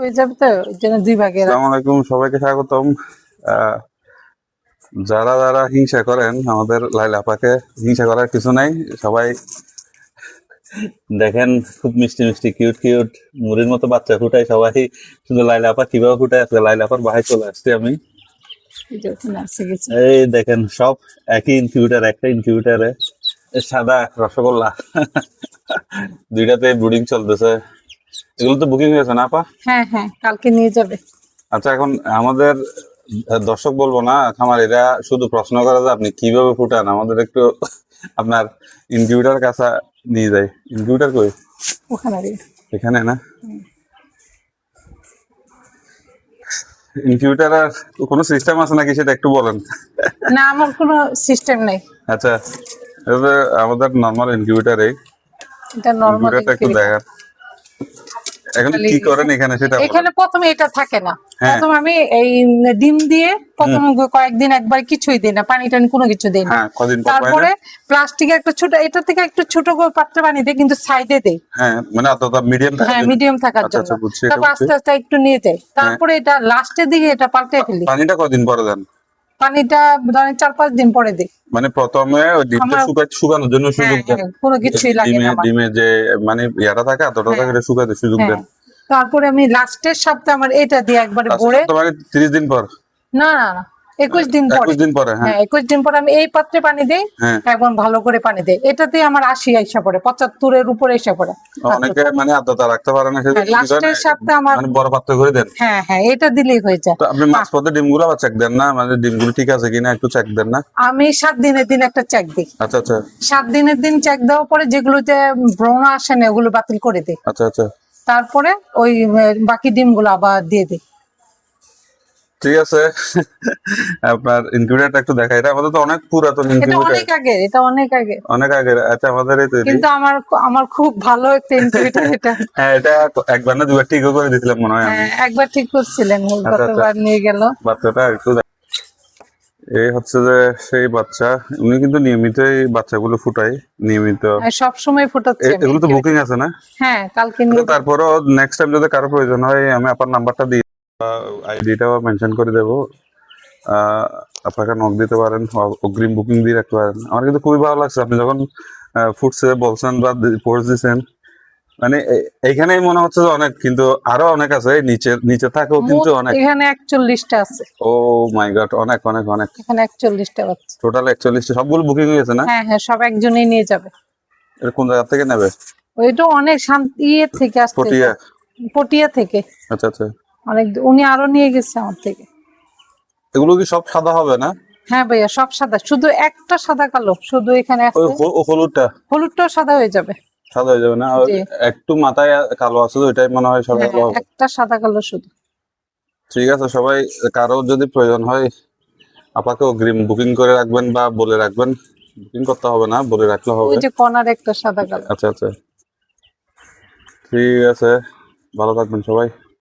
হয়ে যাবে তো ওই জন্য 2 ভাগে আসসালামু আলাইকুম, সবাইকে স্বাগতম। যারা যারা হিংসা করেন আমাদের লাইলা আপাকে, হিংসা করার কিছু নাই। সবাই দেখেন খুব মিষ্টি মিষ্টি কিউট কিউট মুড়ির মতো বাচ্চা ফুটায় সবাই। শুধু লাইলা আপা কিভাবে ফুটায় আজকে লাইলা আপার বাসায় চলে আসছি আমি। এই দেখেন সব একই ইনকিউবেটার, একটা ইনকিউবেটারে সাদা রসগোল্লা দুইটাতে ব্রুডিং চলতেছে। এগুলো তো বুকিং হয়েছে না আপা? হ্যাঁ হ্যাঁ, কালকে নিয়ে যাবে। আচ্ছা, এখন আমাদের দর্শক বলবো না, খামারিরা শুধু প্রশ্ন করে যে আপনি কিভাবে ফুটান, আমাদের একটু আপনার ইনকিউবেটার কাছে নিয়ে যায়। ইনকিউবেটার কই? ওখানে এখানে না? ইনকিউবেটার কোনো সিস্টেম আছে নাকি সেটা একটু বলেন। না, আমার কোনো সিস্টেম নেই। আচ্ছা, এটা আমাদের নরমাল ইনকিউবেটার। এটা নরমাল ইনকিউবেটারটা একটু দেখান। এখন কি করেন এখানে সেটা বলেন। এখানে প্রথমে এটা থাকে না। হ্যাঁ। প্রথম আমি এই ডিম দিয়ে প্রথম কয়েকদিন একবার কিছুই দিই না, পানি টানি কোনো কিছু দিই না। হ্যাঁ, কদিন পর তারপরে প্লাস্টিকের একটা ছোট, এটা থেকে একটু ছোট করে পাত্রে পানি দিই, কিন্তু সাইডে দেই। হ্যাঁ, মানে অতটা মিডিয়াম থাকে। হ্যাঁ, মিডিয়াম থাকার জন্য। তারপর আস্তে আস্তে একটু নিয়ে যাই, তারপরে এটা লাস্টের দিকে এটা পাল্টে ফেলি। পানিটা কদিন পরে দেন? পানিটা ধরেন 4-5 দিন পরে দিই। মানে প্রথমে ওই ডিমটা শুকানোর জন্য সুযোগ দেন। কোনো কিছুই লাগে না আমার। ডিমে যে মানে ইয়াটা থাকে এতটা থাকে, এটা শুকাতে সুযোগ দেন। তারপরে আমি লাস্টের সপ্তাহে আমার এটা দিয়ে একবারে ভরে। মানে 30 দিন পর? না না না, 21 দিন পরে। 21 দিন পরে। হ্যাঁ, 21 দিন পরে আমি এই পাত্রে পানি দেই, এখন ভালো করে পানি দেই। এটাতে আমার 80 আইসা পড়ে, 75 এর উপরে এসে পড়ে। অনেকে মানে আর্দ্রতা রাখতে পারে না, সেজন্য লাস্টের সপ্তাহে আমার মানে বড় পাত্রে করে দেন। হ্যাঁ হ্যাঁ, এটা দিলেই হয়ে যায়। তো আপনি মাঝপথে ডিমগুলো আবার চেক দেন না? মানে ডিমগুলো ঠিক আছে কিনা একটু চেক দেন না? আমি 7 দিনের দিন একটা চেক দিই। আচ্ছা আচ্ছা। 7 দিনের দিন চেক দেওয়ার পরে যেগুলোতে ব্রণ আসে না ওগুলো বাতিল করে দিই। আচ্ছা আচ্ছা। তারপরে ওই বাকি ডিমগুলো আবার দিয়ে দিই। ঠিক আছে। আপনার ইনকিউবেটরটা একটু দেখাই। এটা আমাদের তো অনেক পুরাতন এটা ইনকিউবেটর। অনেক আগে, এটা অনেক আগে। অনেক আগে। আচ্ছা, আমাদের এই তৈরি। কিন্তু আমার খুব ভালো একটা ইনকিউবেটর এটা। হ্যাঁ, এটা একবার না দুবার ঠিকও করে দিয়েছিলাম মনে হয় আমি। হ্যাঁ, একবার ঠিক করছিলেন, গতবার নিয়ে গেল। বাচ্চাটা একটু এই হচ্ছে যে সেই বাচ্চা। উনি কিন্তু নিয়মিতই বাচ্চাগুলো ফুটায়, নিয়মিত সব সময় ফুটাচ্ছে। এগুলো তো বুকিং আছে না? হ্যাঁ, কালকে নিয়ে। তারপরও নেক্সট টাইম যদি কারো প্রয়োজন হয় আমি আপনার নাম্বারটা দিয়ে আইডিটাও মেনশন করে দেবো, আপনাকে নক দিতে পারেন, অগ্রিম বুকিং দিয়ে রাখতে পারেন। আমার কিন্তু খুবই ভালো লাগছে আপনি যখন ফুটছে বলছেন বা পোস্ট দিচ্ছেন, মানে এইখানেই মনে হচ্ছে যে অনেক, কিন্তু আরো অনেক আছে নিচে থাকেও কিন্তু অনেক। এখানে 41টা আছে। ও মাই গড, অনেক অনেক অনেক। এখানে 41টা বাচ্চা টোটাল 41টা। সবগুলো বুকিং হয়েছে না? হ্যাঁ হ্যাঁ, সব একজনই নিয়ে যাবে। এটা কোন জায়গা থেকে নেবে? ওইটা অনেক শান্তি থেকে আসছে, পটিয়া থেকে। আচ্ছা আচ্ছা। অনেক উনি আরো নিয়ে গেছে আমার থেকে। এগুলো কি সব সাদা হবে না? হ্যাঁ ভাইয়া, সব সাদা, শুধু একটা সাদা কালো, শুধু এখানে আছে। হলুদটাও সাদা হয়ে যাবে। সাদা হয়ে যাবে না? একটু মাথায় কালো আছে তো, এটাই মনে হয় সাদা কালো হবে। একটা সাদা কালো শুধু। ঠিক আছে, সবাই কারো যদি প্রয়োজন হয় আপনাকে অগ্রিম বুকিং করে রাখবেন বা বলে রাখবেন। বুকিং করতে হবে না, বলে রাখলে হবে। ওই যে কর্নার একটা সাদা কালো। আচ্ছা আচ্ছা, ঠিক আছে, ভালো থাকবেন সবাই।